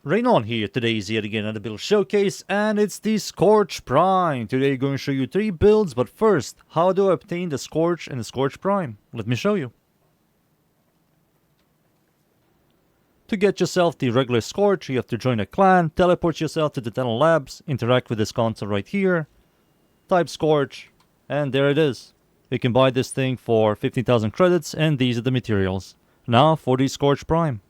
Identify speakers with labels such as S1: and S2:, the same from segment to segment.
S1: Rain on here. Today is yet again another build showcase, and it's the Scourge Prime. Today I'm going to show you 3 builds, but first, how do I obtain the Scourge and the Scourge Prime? Let me show you. To get yourself the regular Scourge, you have to join a clan, teleport yourself to the Tunnel Labs, interact with this console right here, type Scourge, and there it is. You can buy this thing for 15,000 credits, and these are the materials. Now for the Scourge Prime.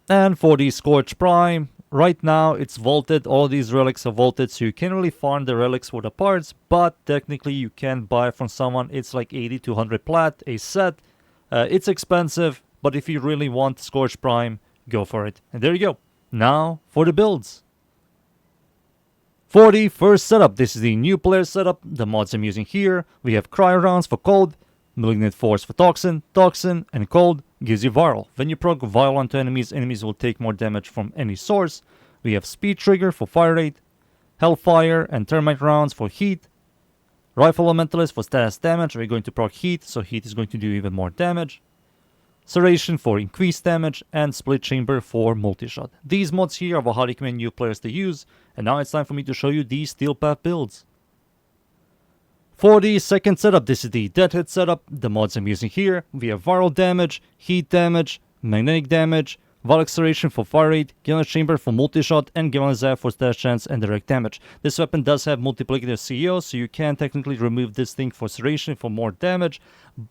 S1: And for the Scourge Prime, right now it's vaulted. All these relics are vaulted, so you can't really farm the relics for the parts, but technically you can buy from someone. It's like 80 to 100 plat a set. It's expensive, but if you really want Scourge Prime, go for it. And there you go. Now for the builds. For the first setup, this is the new player setup. The mods I'm using here, we have Cryo Rounds for cold, Malignant Force for Toxin, and Cold gives you Viral. When you proc Viral onto enemies, enemies will take more damage from any source. We have Speed Trigger for Fire Rate, Hellfire and Termite Rounds for Heat, Rifle Elementalist for status damage. We're going to proc Heat, so Heat is going to do even more damage. Serration for increased damage, and Split Chamber for multi-shot. These mods here are how I recommend new players to use, and now it's time for me to show you these Steel Path builds. For the second setup, this is the Deadhead setup. The mods I'm using here, we have Viral damage, Heat damage, Magnetic damage, Viral Acceleration for Fire Rate, Gillen Chamber for multi-shot, and Gillen Zap for status chance and direct damage. This weapon does have multiplicative CO, so you can technically remove this thing for Serration for more damage,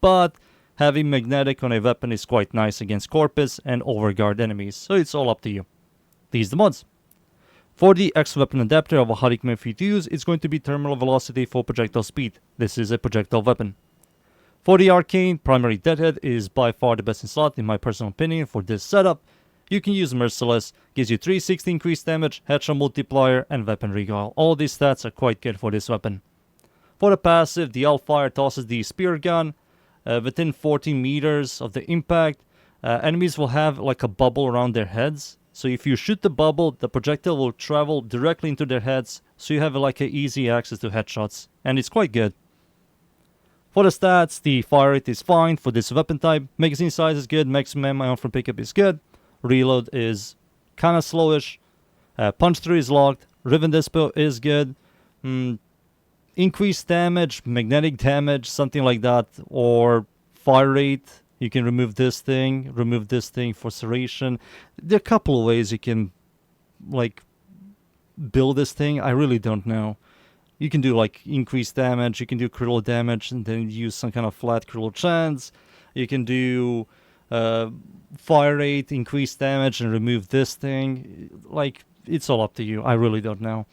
S1: but having Magnetic on a weapon is quite nice against Corpus and Overguard enemies, so it's all up to you. These are the mods. For the X weapon adapter of a hot equipment for you to use, it's going to be Terminal Velocity for projectile speed. This is a projectile weapon. For the Arcane, primary Deadhead is by far the best in slot in my personal opinion for this setup. You can use Merciless, gives you 360 increased damage, headshot multiplier, and weapon recoil. All these stats are quite good for this weapon. For the passive, the Hellfire tosses the spear gun within 14 meters of the impact. Enemies will have like a bubble around their heads. So if you shoot the bubble, the projectile will travel directly into their heads, so you have like a easy access to headshots, and it's quite good. For the stats, the fire rate is fine for this weapon type, magazine size is good, maximum ammo from pickup is good, reload is kinda slowish, punch through is locked, riven dispo is good, increased damage, magnetic damage, something like that, or fire rate. You can remove this thing for Serration. There are a couple of ways you can, like, build this thing. I really don't know. You can do, like, increased damage. You can do critical damage and then use some kind of flat critical chance. You can do fire rate, increased damage, and remove this thing. Like, it's all up to you. I really don't know.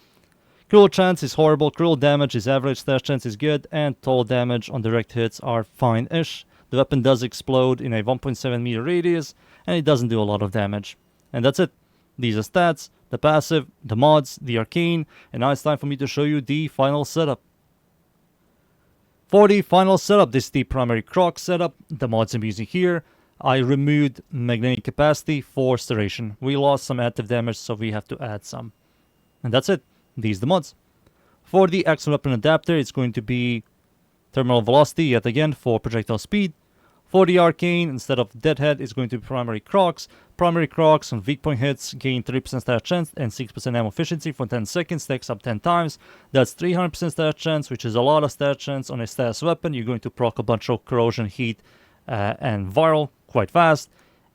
S1: Critical chance is horrible. Critical damage is average. Stash chance is good. And total damage on direct hits are fine-ish. The weapon does explode in a 1.7 meter radius, and it doesn't do a lot of damage. And that's it. These are stats, the passive, the mods, the arcane, and now it's time for me to show you the final setup. For the final setup, this is the primary Crux setup. The mods I'm using here, I removed magnetic capacity for Serration. We lost some active damage, so we have to add some. And that's it. These are the mods. For the X weapon adapter, it's going to be Terminal Velocity, yet again, for projectile speed. For the Arcane, instead of Deadhead, it's going to be Primary Crux. Primary Crux on weak point hits gain 3% stat chance and 6% ammo efficiency for 10 seconds, stacks up 10 times. That's 300% stat chance, which is a lot of stat chance on a status weapon. You're going to proc a bunch of Corrosion, Heat, and Viral quite fast.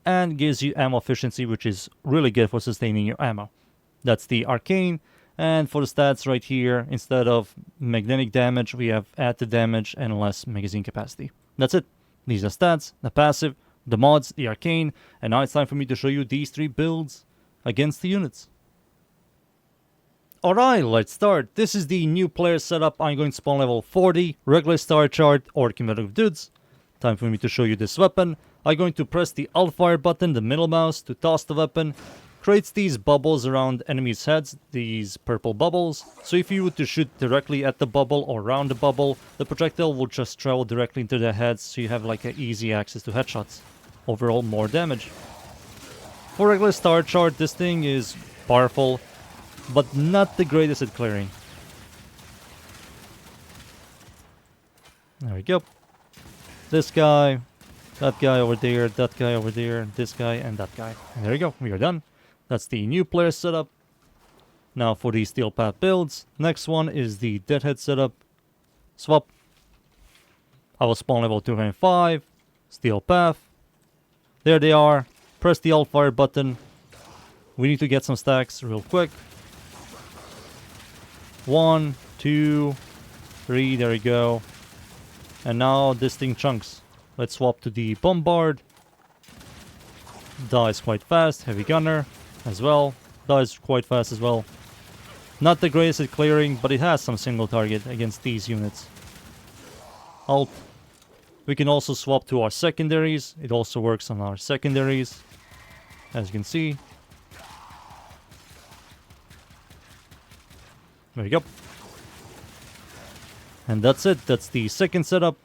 S1: And gives you ammo efficiency, which is really good for sustaining your ammo. That's the Arcane. And for the stats right here, instead of magnetic damage, we have active damage and less magazine capacity. That's it. These are stats, the passive, the mods, the arcane, and now it's time for me to show you these 3 builds against the units. Alright, let's start. This is the new player setup. I'm going to spawn level 40, regular star chart, or cumulative dudes. Time for me to show you this weapon. I'm going to press the alt fire button, the middle mouse, to toss the weapon. Creates these bubbles around enemies' heads, these purple bubbles. So if you were to shoot directly at the bubble or around the bubble, the projectile will just travel directly into their heads, so you have like an easy access to headshots. Overall, more damage. For regular star chart, this thing is powerful, but not the greatest at clearing. There we go. This guy, that guy over there, that guy over there, this guy, and that guy. And there you go, we are done. That's the new player setup. Now for the Steel Path builds. Next one is the Deadhead setup. Swap. I will spawn level 205. Steel Path. There they are. Press the Alt Fire button. We need to get some stacks real quick. 1, 2, 3. There we go. And now this thing chunks. Let's swap to the Bombard. Dies quite fast. Heavy Gunner as well. Dies quite fast as well. Not the greatest at clearing, but it has some single target against these units. Alt. We can also swap to our secondaries. It also works on our secondaries, as you can see. There you go. And that's it. That's the second setup.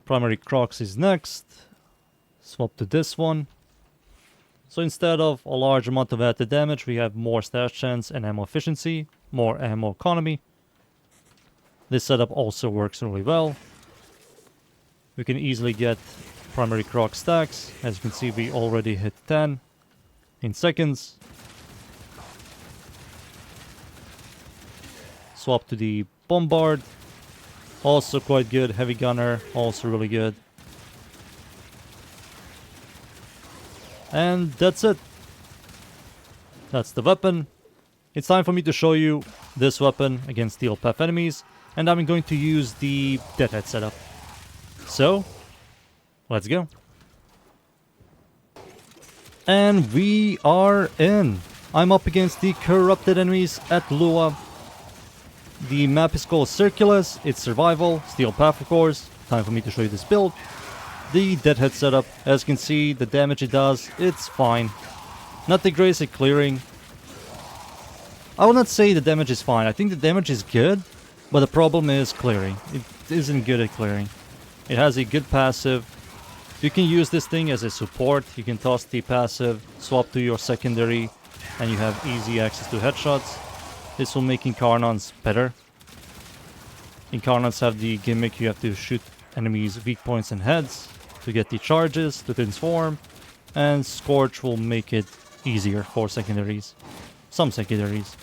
S1: Primary Crux is next. Swap to this one. So instead of a large amount of added damage, we have more stash chance and ammo efficiency, more ammo economy. This setup also works really well. We can easily get primary Crux stacks. As you can see, we already hit 10 in seconds. Swap to the Bombard. Also quite good. Heavy Gunner, also really good. And that's it. That's the weapon. It's time for me to show you this weapon against Steel Path enemies. And I'm going to use the Deadhead setup. So, let's go. And we are in. I'm up against the corrupted enemies at Lua. The map is called Circulus. It's survival. Steel Path, of course. Time for me to show you this build. The Deadhead setup, as you can see, the damage it does, it's fine. Not the greatest at clearing. I will not say the damage is fine. I think the damage is good, but the problem is clearing. It isn't good at clearing. It has a good passive. You can use this thing as a support. You can toss the passive, swap to your secondary, and you have easy access to headshots. This will make Incarnons better. Incarnons have the gimmick you have to shoot enemies' weak points and heads to get the charges to transform, and Scourge will make it easier for secondaries. Some secondaries.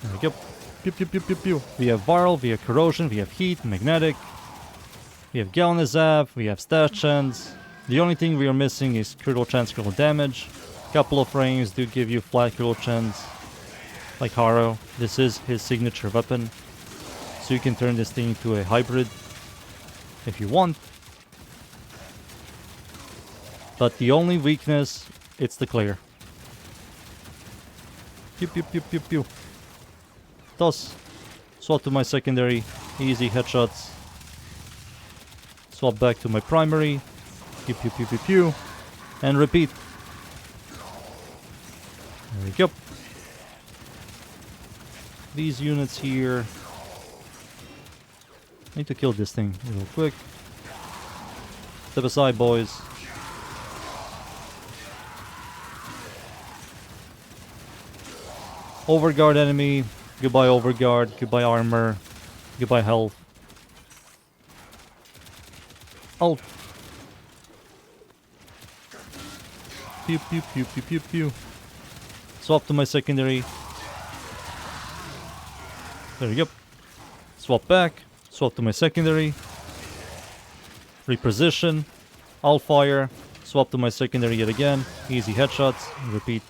S1: There we go. Pew, pew, pew, pew, pew. We have Viral, we have Corrosion, we have Heat, Magnetic. We have Galvanizav, we have Stash Chance. The only thing we are missing is critical chance, critical damage. Couple of frames do give you flat critical chance. Like Haro. This is his signature weapon. So you can turn this thing into a hybrid if you want. But the only weakness, it's the clear. Pew pew pew pew pew. Toss. Swap to my secondary. Easy headshots. Swap back to my primary. Pew pew pew pew pew. And repeat. There we go. These units here. I need to kill this thing real quick. Step aside, boys. Overguard enemy. Goodbye overguard. Goodbye armor. Goodbye health. Alt. Pew pew pew pew pew pew. Swap to my secondary. There we go. Swap back. Swap to my secondary. Reposition. Alt fire. Swap to my secondary yet again. Easy headshots. Repeat.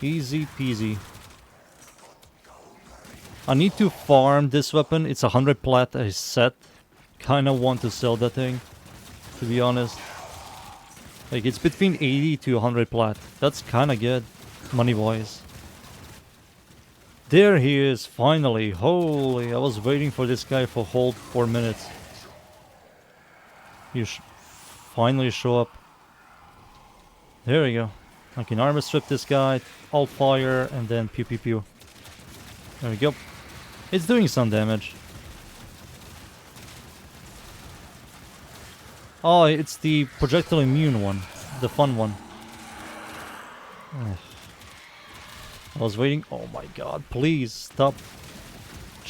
S1: Easy peasy. I need to farm this weapon. It's 100 plat a set. Kinda want to sell that thing, to be honest. Like, it's between 80 to 100 plat. That's kinda good, money-wise. There he is, finally. Holy, I was waiting for this guy for a whole 4 minutes. You finally show up. There we go. I can armor strip this guy, alt fire, and then pew pew pew. There we go. It's doing some damage. Oh, it's the projectile immune one. The fun one. Ugh. I was waiting. Oh my god, please stop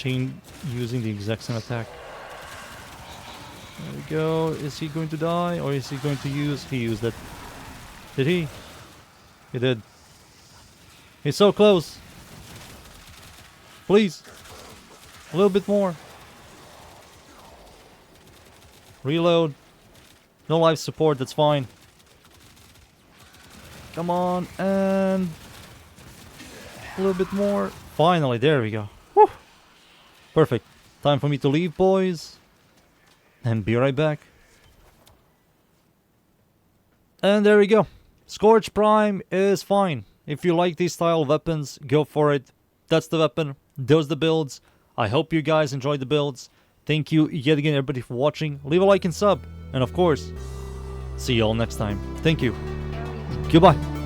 S1: using the exact same attack. There we go. Is he going to die or is he going to use... He used it. Did he? He did. He's so close. Please. A little bit more. Reload. No life support, that's fine. Come on, and... a little bit more. Finally, there we go. Whew. Perfect. Time for me to leave, boys. And be right back. And there we go. Scourge Prime is fine. If you like these style weapons, go for it. That's the weapon. Those the builds. I hope you guys enjoyed the builds. Thank you yet again everybody for watching. Leave a like and sub. And of course, see you all next time. Thank you. Goodbye.